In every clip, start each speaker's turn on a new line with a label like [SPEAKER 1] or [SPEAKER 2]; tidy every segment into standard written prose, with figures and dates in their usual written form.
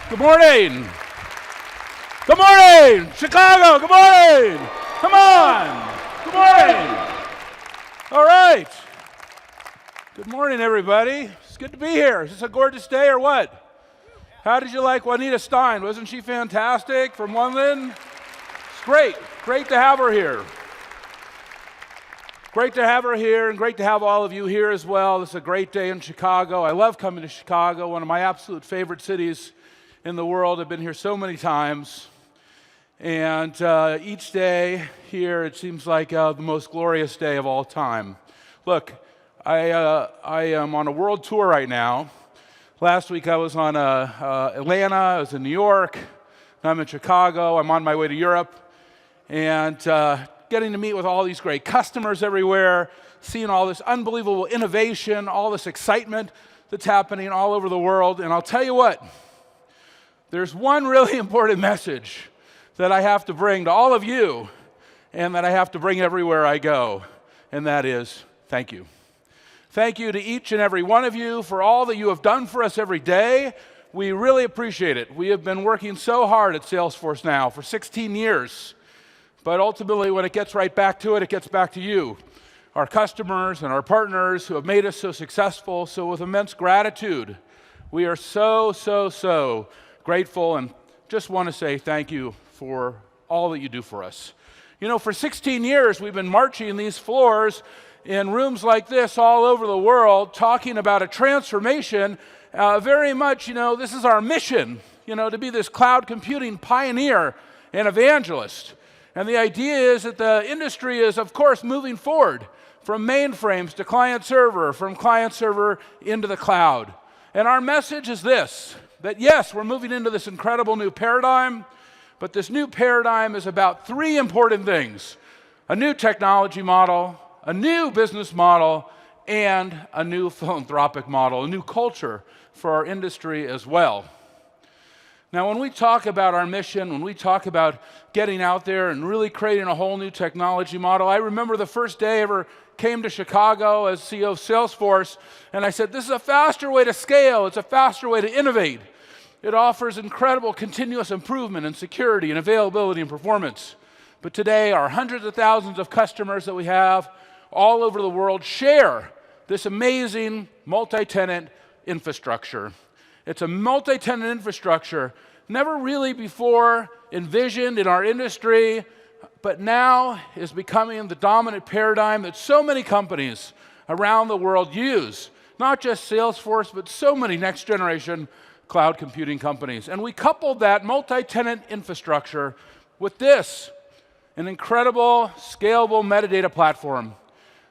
[SPEAKER 1] Good morning. Good morning, Chicago. Good morning. Come on. Good morning. All right. Good morning, everybody. It's good to be here. Is this a gorgeous day or what? How did you like Juanita Stein? Wasn't she fantastic from London? It's great. Great to have her here. Great to have her here, and great to have all of you here as well. This is a great day in Chicago. I love coming to Chicago, one of my absolute favorite cities in the world. I've been here so many times. And each day here, it seems like the most glorious day of all time. Look, I am on a world tour right now. Last week I was on Atlanta, I was in New York, now I'm in Chicago, I'm on my way to Europe, and getting to meet with all these great customers everywhere, seeing all this unbelievable innovation, all this excitement that's happening all over the world. And I'll tell you what, there's one really important message that I have to bring to all of you and that I have to bring everywhere I go, and that is thank you. Thank you to each and every one of you for all that you have done for us every day. We really appreciate it. We have been working so hard at Salesforce now for 16 years. But ultimately, when it gets right back to it, it gets back to you, our customers and our partners who have made us so successful. So with immense gratitude, we are so grateful and just want to say thank you for all that you do for us. You know, for 16 years, we've been marching these floors in rooms like this all over the world, talking about a transformation. Very much, this is our mission, to be this cloud computing pioneer and evangelist. And the idea is that the industry is, of course, moving forward from mainframes to client server, from client server into the cloud. And our message is this, that yes, we're moving into this incredible new paradigm, but this new paradigm is about three important things: a new technology model, a new business model, and a new philanthropic model, a new culture for our industry as well. Now, when we talk about our mission, when we talk about getting out there and really creating a whole new technology model, I remember the first day I ever came to Chicago as CEO of Salesforce, and I said, this is a faster way to scale, it's a faster way to innovate. It offers incredible continuous improvement in security and availability and performance. But today, our hundreds of thousands of customers that we have all over the world share this amazing multi-tenant infrastructure. It's a multi-tenant infrastructure never really before envisioned in our industry, but now is becoming the dominant paradigm that so many companies around the world use. Not just Salesforce, but so many next-generation cloud computing companies. And we coupled that multi-tenant infrastructure with this, an incredible, scalable metadata platform.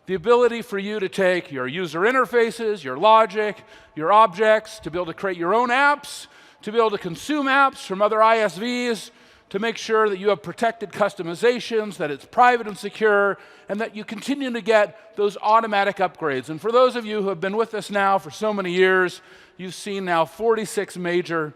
[SPEAKER 1] The ability for you to take your user interfaces, your logic, your objects, to be able to create your own apps, to be able to consume apps from other ISVs, to make sure that you have protected customizations, that it's private and secure, and that you continue to get those automatic upgrades. And for those of you who have been with us now for so many years, you've seen now 46 major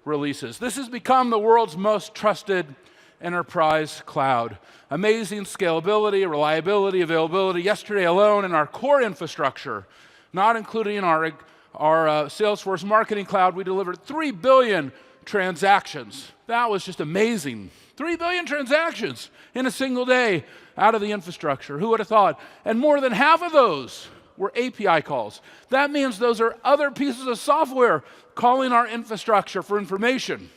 [SPEAKER 1] releases. This has become the world's most trusted enterprise cloud. Amazing scalability, reliability, availability. Yesterday alone in our core infrastructure, not including our Salesforce Marketing Cloud, we delivered 3 billion transactions. That was just amazing. 3 billion transactions in a single day out of the infrastructure. Who would have thought? And more than half of those were API calls. That means those are other pieces of software calling our infrastructure for information.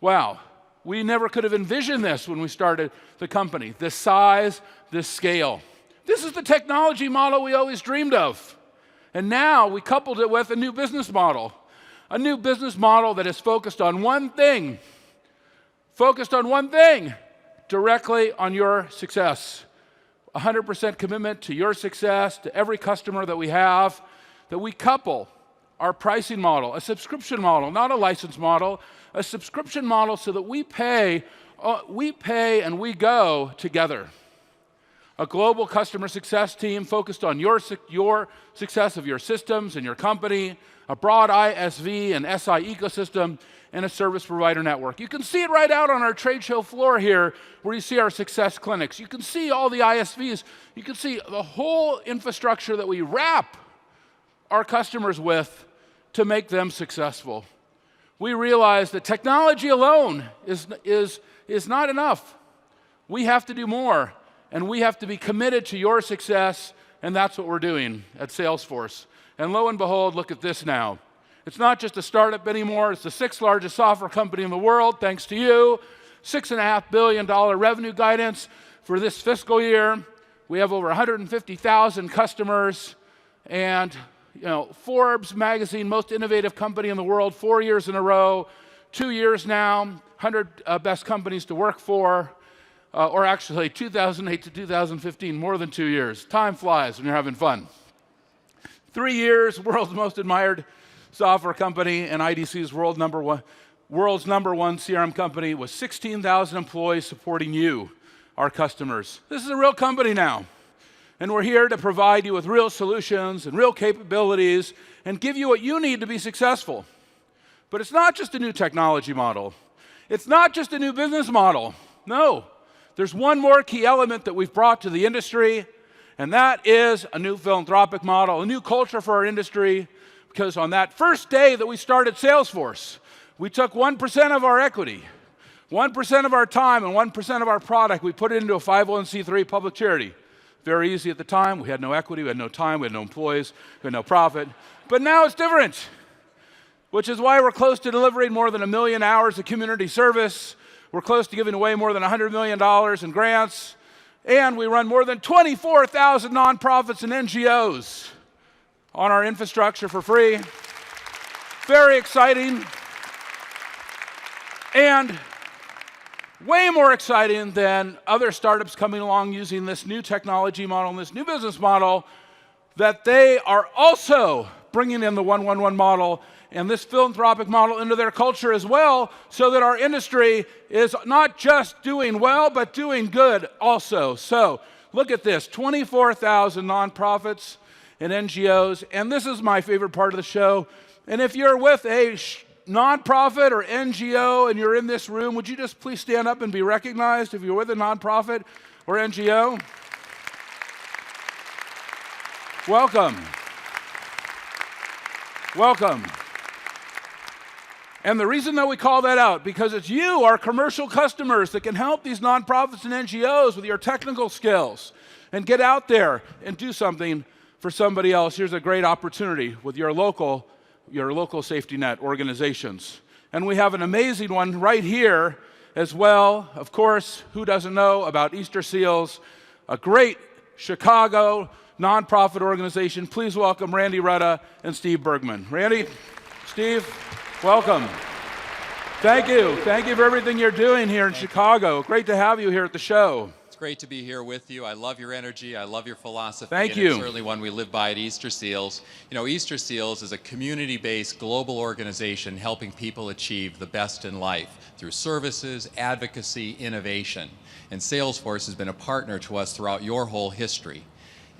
[SPEAKER 1] Wow. We never could have envisioned this when we started the company, this size, this scale. This is the technology model we always dreamed of. And now we coupled it with a new business model that is focused on one thing, directly on your success. 100% commitment to your success, to every customer that we have, that we couple our pricing model, a subscription model, not a license model, a subscription model so that we pay and we go together. A global customer success team focused on your success of your systems and your company, a broad ISV and SI ecosystem, and a service provider network. You can see it right out on our trade show floor here where you see our success clinics. You can see all the ISVs. You can see the whole infrastructure that we wrap our customers with to make them successful. we realized that technology alone is not enough. We have to do more, and we have to be committed to your success, and that's what we're doing at Salesforce. And lo and behold, look at this now. It's not just a startup anymore, it's the 6th largest software company in the world, thanks to you. $6.5 billion revenue guidance for this fiscal year. We have over 150,000 customers, and Forbes magazine, most innovative company in the world, 4 years in a row, 2 years now, 100 best companies to work for, or actually 2008 to 2015, more than 2 years. Time flies when you're having fun. 3 years, world's most admired software company, and IDC's world's number one CRM company with 16,000 employees supporting you, our customers. This is a real company now. And we're here to provide you with real solutions and real capabilities and give you what you need to be successful. But it's not just a new technology model. It's not just a new business model. No, there's one more key element that we've brought to the industry, and that is a new philanthropic model, a new culture for our industry, because on that first day that we started Salesforce, we took 1% of our equity, 1% of our time, and 1% of our product. We put it into a 501c3 public charity. Very easy at the time. We had no equity, we had no time, we had no employees, we had no profit. But now it's different, which is why we're close to delivering more than 1 million hours of community service. We're close to giving away more than $100 million in grants. And we run more than 24,000 nonprofits and NGOs on our infrastructure for free. Very exciting. And way more exciting than other startups coming along using this new technology model and this new business model, that they are also bringing in the 1-1-1 model and this philanthropic model into their culture as well, so that our industry is not just doing well, but doing good also. So look at this, 24,000 nonprofits and NGOs, and this is my favorite part of the show. And if you're with a nonprofit or NGO and you're in this room, would you just please stand up and be recognized if you're with a nonprofit or NGO? Welcome. Welcome. And the reason that we call that out, because it's you, our commercial customers, that can help these nonprofits and NGOs with your technical skills and get out there and do something for somebody else. Here's a great opportunity with your local safety net organizations. And we have an amazing one right here as well. Of course, who doesn't know about Easter Seals, a great Chicago nonprofit organization. Please welcome Randy Rutta and Steve Bergman. Randy, Steve, welcome. Thank you. Thank you for everything you're doing here in Chicago. Great to have you here at the show.
[SPEAKER 2] Great to be here with you. I love your energy. I love your philosophy.
[SPEAKER 1] Thank you.
[SPEAKER 2] It's certainly one we live by at Easter Seals. Easter Seals is a community-based global organization helping people achieve the best in life through services, advocacy, innovation. And Salesforce has been a partner to us throughout your whole history.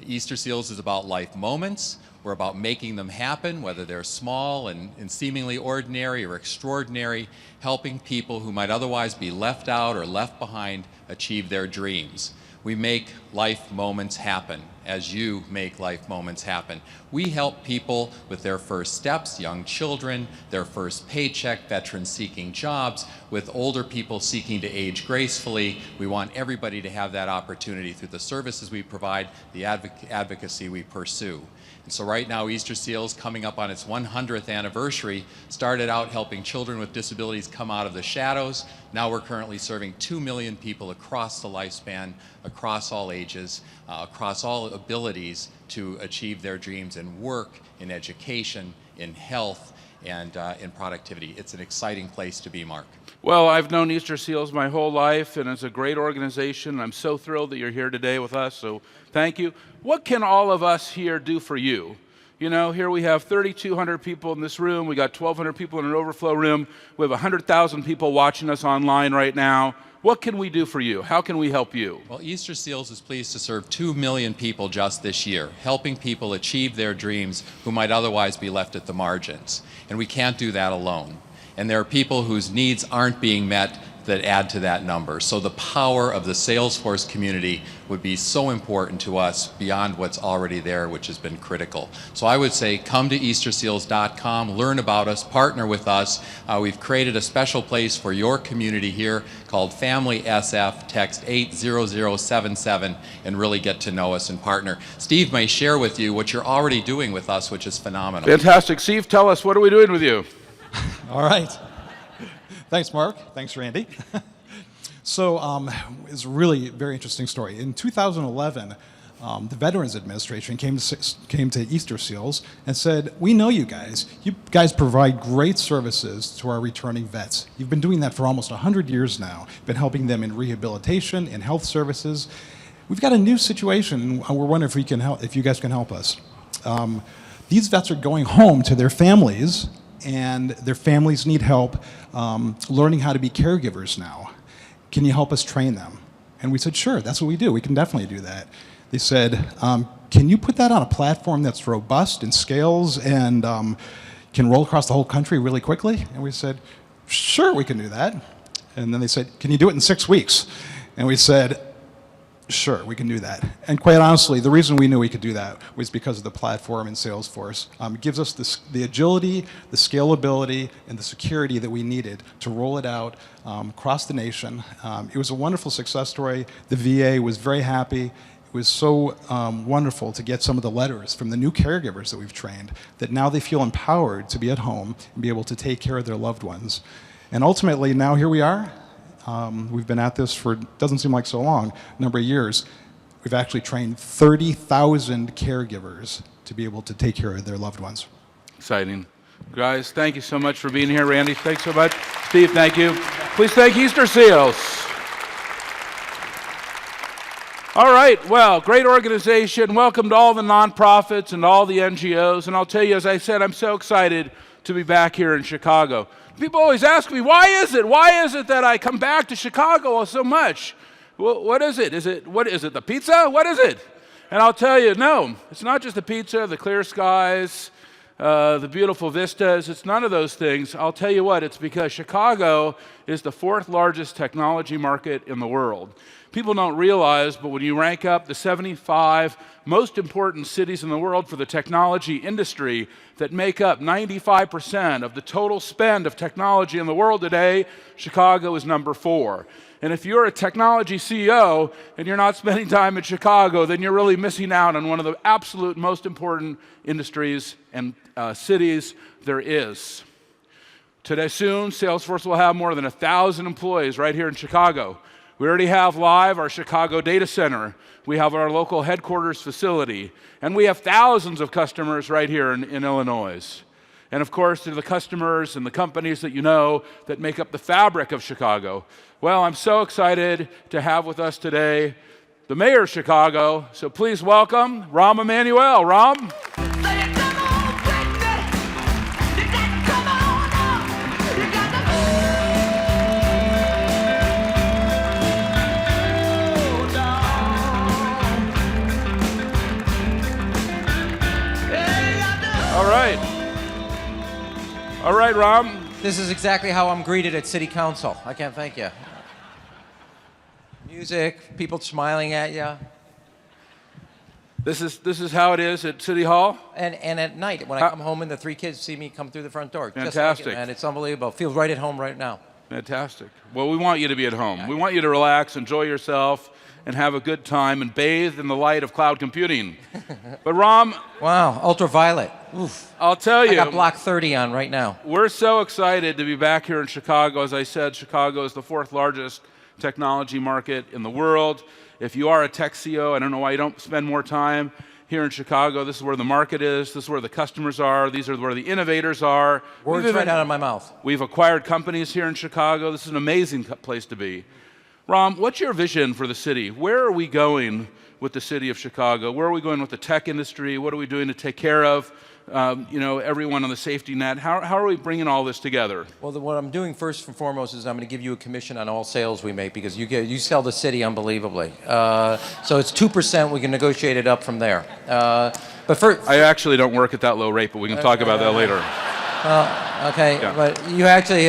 [SPEAKER 2] Easter Seals is about life moments. We're about making them happen, whether they're small and seemingly ordinary or extraordinary, helping people who might otherwise be left out or left behind achieve their dreams. We make life moments happen, as you make life moments happen. We help people with their first steps, young children, their first paycheck, veterans seeking jobs, with older people seeking to age gracefully. We want everybody to have that opportunity through the services we provide, the advocacy we pursue. And so right now, Easter Seals, coming up on its 100th anniversary, started out helping children with disabilities come out of the shadows. Now we're currently serving 2 million people across the lifespan, across all ages, across all abilities to achieve their dreams in work, in education, in health, and in productivity. It's an exciting place to be, Mark.
[SPEAKER 1] Well, I've known Easter Seals my whole life, and it's a great organization. I'm so thrilled that you're here today with us, so thank you. What can all of us here do for you? Here we have 3,200 people in this room. We got 1,200 people in an overflow room. We have 100,000 people watching us online right now. What can we do for you? How can we help you?
[SPEAKER 2] Well, Easter Seals is pleased to serve 2 million people just this year, helping people achieve their dreams who might otherwise be left at the margins. And we can't do that alone. And there are people whose needs aren't being met that add to that number. So the power of the Salesforce community would be so important to us beyond what's already there, which has been critical. So I would say come to easterseals.com, learn about us, partner with us. We've created a special place for your community here called Family SF. Text 80077 and really get to know us and partner. Steve may share with you what you're already doing with us, which is phenomenal.
[SPEAKER 1] Fantastic. Steve, tell us, what are we doing with you?
[SPEAKER 3] All right. Thanks, Mark. Thanks, Randy. So it's a really very interesting story. In 2011, the Veterans Administration came to Easter Seals and said, we know you guys. You guys provide great services to our returning vets. You've been doing that for almost 100 years now. Been helping them in rehabilitation, in health services. We've got a new situation, and we're wondering if we can help, if you guys can help us. These vets are going home to their families, and their families need help learning how to be caregivers now. Can you help us train them? And we said, sure, that's what we do. We can definitely do that. They said, can you put that on a platform that's robust and scales and can roll across the whole country really quickly? And we said, sure, we can do that. And then they said, can you do it in 6 weeks? And we said, sure, we can do that. And quite honestly, the reason we knew we could do that was because of the platform in Salesforce. It gives us the agility, the scalability, and the security that we needed to roll it out across the nation. It was a wonderful success story. The VA was very happy. It was so wonderful to get some of the letters from the new caregivers that we've trained that now they feel empowered to be at home and be able to take care of their loved ones. And ultimately, now here we are. We've been at this for, doesn't seem like so long, a number of years. We've actually trained 30,000 caregivers to be able to take care of their loved ones.
[SPEAKER 1] Exciting. Guys, thank you so much for being here. Randy, thanks so much. Steve, thank you. Please thank Easter Seals. All right, well, great organization. Welcome to all the nonprofits and all the NGOs. And I'll tell you, as I said, I'm so excited to be back here in Chicago. People always ask me, why is it that I come back to Chicago so much? Well, what is it? Is it the pizza? What is it? And I'll tell you, no, it's not just the pizza, the clear skies, the beautiful vistas. It's none of those things. I'll tell you what, it's because Chicago is the 4th largest technology market in the world. People don't realize, but when you rank up the 75 most important cities in the world for the technology industry that make up 95% of the total spend of technology in the world today, Chicago is number 4. And if you're a technology CEO and you're not spending time in Chicago, then you're really missing out on one of the absolute most important industries and cities there is. Today soon, Salesforce will have more than 1,000 employees right here in Chicago. We already have live our Chicago data center. We have our local headquarters facility. And we have thousands of customers right here in Illinois. And of course, to the customers and the companies that you know that make up the fabric of Chicago. Well, I'm so excited to have with us today the Mayor of Chicago. So please welcome Rahm Emanuel. Rahm. All right, Rahm.
[SPEAKER 4] This is exactly how I'm greeted at City Council. I can't thank you. Music, people smiling at you.
[SPEAKER 1] This is how it is at City Hall?
[SPEAKER 4] And at night, when I come home and the 3 kids see me come through the front door.
[SPEAKER 1] Fantastic.
[SPEAKER 4] Just like it, man. It's unbelievable. Feels right at home right now.
[SPEAKER 1] Fantastic. Well, we want you to be at home. Yeah. We want you to relax, enjoy yourself, and have a good time, and bathe in the light of cloud computing. But Rahm...
[SPEAKER 4] Wow, ultraviolet. Oof.
[SPEAKER 1] I'll tell you...
[SPEAKER 4] I got block 30 on right now.
[SPEAKER 1] We're so excited to be back here in Chicago. As I said, Chicago is the 4th largest technology market in the world. If you are a tech CEO, I don't know why you don't spend more time here in Chicago. This is where the market is. This is where the customers are. These are where the innovators are.
[SPEAKER 4] Words right out of my mouth.
[SPEAKER 1] We've acquired companies here in Chicago. This is an amazing place to be. Rahm, what's your vision for the city? Where are we going with the city of Chicago? Where are we going with the tech industry? What are we doing to take care of everyone on the safety net? How are we bringing all this together?
[SPEAKER 4] Well, what I'm doing first and foremost is I'm going to give you a commission on all sales we make because you sell the city unbelievably. So it's 2%. We can negotiate it up from there. But first,
[SPEAKER 1] I actually don't work at that low rate, but we can talk about that later.
[SPEAKER 4] Okay,
[SPEAKER 1] Yeah.
[SPEAKER 4] but you actually,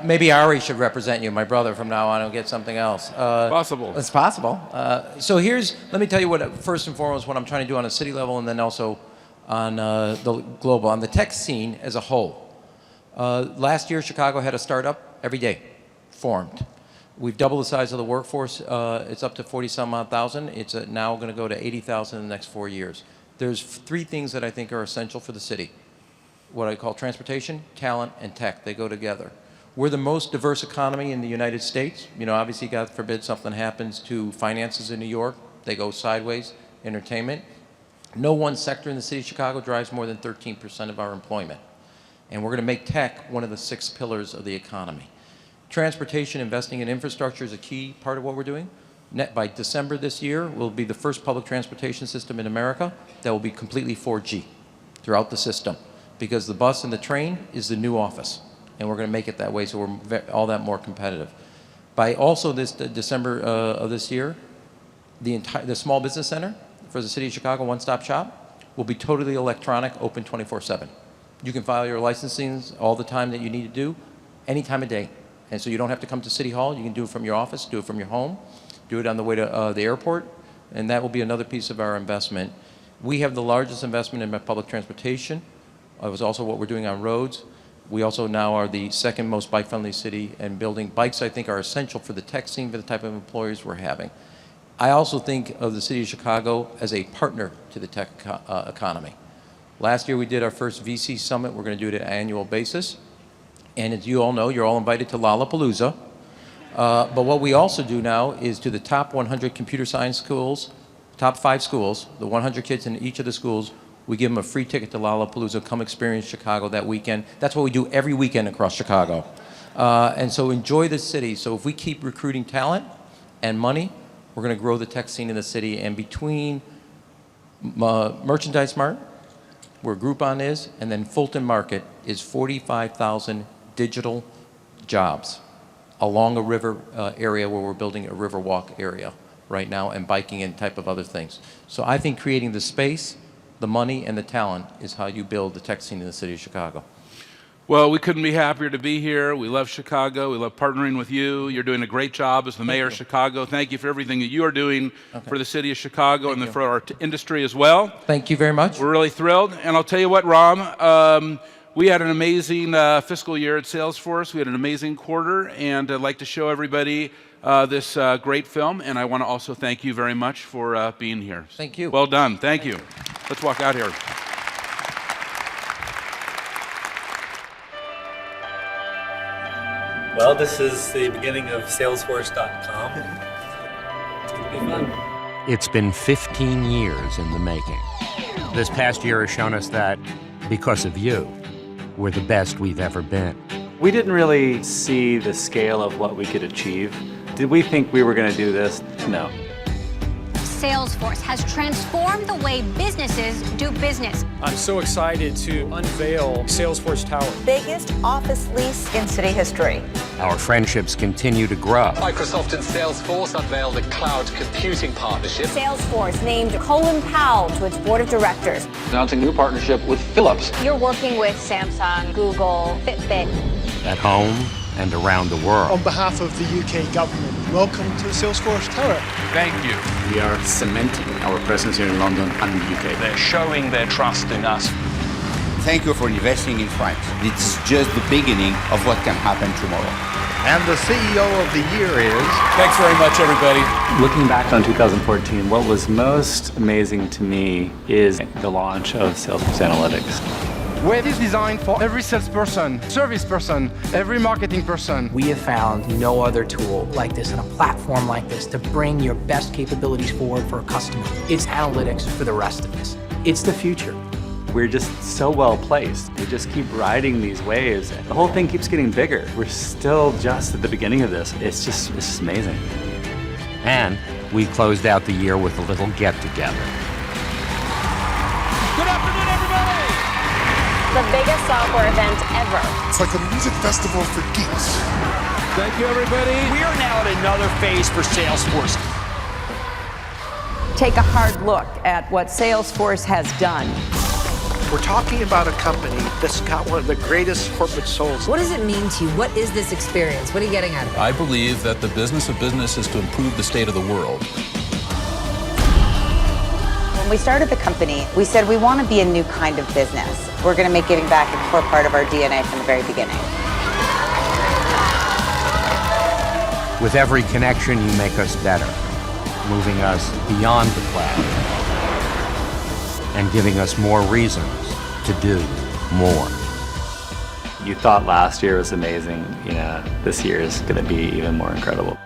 [SPEAKER 4] maybe Ari should represent you, my brother, from now on, and get something else.
[SPEAKER 1] Possible.
[SPEAKER 4] It's possible. So let me tell you what, first and foremost, what I'm trying to do on a city level and then also on the global, on the tech scene as a whole. Last year, Chicago had a startup every day formed. We've doubled the size of the workforce. It's up to 40-some-odd thousand. It's now going to go to 80,000 in the next 4 years. There's three things that I think are essential for the city. What I call transportation, talent, and tech. They go together. We're the most diverse economy in the United States. You know, obviously, God forbid something happens to finances in New York. They go sideways. Entertainment. No one sector in the city of Chicago drives more than 13% of our employment. And we're going to make tech one of the 6 pillars of the economy. Transportation, investing in infrastructure is a key part of what we're doing. By December this year, we'll be the first public transportation system in America that will be completely 4G throughout the system. Because the bus and the train is the new office. And we're going to make it that way so we're all that more competitive. By also this December of this year, the small business center for the city of Chicago, one-stop shop, will be totally electronic, open 24/7. You can file your licensings all the time that you need to do, any time of day. And so you don't have to come to City Hall. You can do it from your office, do it from your home, do it on the way to the airport, and that will be another piece of our investment. We have the largest investment in public transportation. It was also what we're doing on roads. We also now are the second most bike-friendly city, and building bikes, I think, are essential for the tech scene, for the type of employers we're having. I also think of the city of Chicago as a partner to the tech economy. Last year we did our first VC summit. We're going to do it at an annual basis. And as you all know, you're all invited to Lollapalooza. But what we also do now is to the top 100 computer science schools, top 5 schools, the 100 kids in each of the schools, we give them a free ticket to Lollapalooza, come experience Chicago that weekend. That's what we do every weekend across Chicago. And so enjoy the city. So if we keep recruiting talent and money, we're going to grow the tech scene in the city. And between Merchandise Mart, where Groupon is, and then Fulton Market is 45,000 digital jobs along a river area where we're building a river walk area right now, and biking and type of other things. So I think creating the space, the money, and the talent is how you build the tech scene in the city of Chicago.
[SPEAKER 1] Well, we couldn't be happier to be here. We love Chicago. We love partnering with you. You're doing a great job as the mayor of Chicago. Thank you for everything that you are doing for the city of Chicago and for our industry as well.
[SPEAKER 4] Thank you very much.
[SPEAKER 1] We're really thrilled. And I'll tell you what, Rahm, we had an amazing fiscal year at Salesforce. We had an amazing quarter, and I'd like to show everybody this great film. And I want to also thank you very much for being here.
[SPEAKER 4] Thank you.
[SPEAKER 1] Well done. Thank you. Let's walk out here.
[SPEAKER 5] Well, this is the beginning of Salesforce.com. It's going to be fun.
[SPEAKER 6] It's been 15 years in the making. This past year has shown us that, because of you, we're the best we've ever been.
[SPEAKER 7] We didn't really see the scale of what we could achieve. Did we think we were going to do this? No.
[SPEAKER 8] Salesforce has transformed the way businesses do business.
[SPEAKER 9] I'm so excited to unveil Salesforce Tower.
[SPEAKER 10] Biggest office lease in city history.
[SPEAKER 6] Our friendships continue to grow.
[SPEAKER 11] Microsoft and Salesforce unveiled a cloud computing partnership.
[SPEAKER 10] Salesforce named Colin Powell to its board of directors.
[SPEAKER 11] Announcing a new partnership with Philips.
[SPEAKER 8] You're working with Samsung, Google, Fitbit.
[SPEAKER 6] At home and around the world.
[SPEAKER 12] On behalf of the UK government, welcome to Salesforce Tower.
[SPEAKER 1] Thank you.
[SPEAKER 7] We are cementing our presence here in London and the UK.
[SPEAKER 9] They're showing their trust in us.
[SPEAKER 13] Thank you for investing in France. It's just the beginning of what can happen tomorrow.
[SPEAKER 14] And the CEO of the year is...
[SPEAKER 15] Thanks very much, everybody.
[SPEAKER 7] Looking back on 2014, what was most amazing to me is the launch of Salesforce Analytics.
[SPEAKER 15] Web is designed for every salesperson, service person, every marketing person.
[SPEAKER 16] We have found no other tool like this and a platform like this to bring your best capabilities forward for a customer. It's analytics for the rest of us. It's the future.
[SPEAKER 7] We're just so well placed. We just keep riding these waves. The whole thing keeps getting bigger. We're still just at the beginning of this. It's just amazing.
[SPEAKER 6] And we closed out the year with a little get-together.
[SPEAKER 15] Good afternoon, everybody!
[SPEAKER 10] The biggest software event ever.
[SPEAKER 12] It's like a music festival for geeks.
[SPEAKER 15] Thank you, everybody.
[SPEAKER 9] We are now at another phase for Salesforce.
[SPEAKER 10] Take a hard look at what Salesforce has done.
[SPEAKER 12] We're talking about a company that's got one of the greatest corporate souls.
[SPEAKER 17] What does it mean to you? What is this experience? What are you getting out of it?
[SPEAKER 18] I believe that the business of business is to improve the state of the world.
[SPEAKER 19] When we started the company, we said we want to be a new kind of business. We're going to make giving back a core part of our DNA from the very beginning.
[SPEAKER 6] With every connection, you make us better, moving us beyond the cloud and giving us more reasons to do more.
[SPEAKER 7] You thought last year was amazing, this year is going to be even more incredible.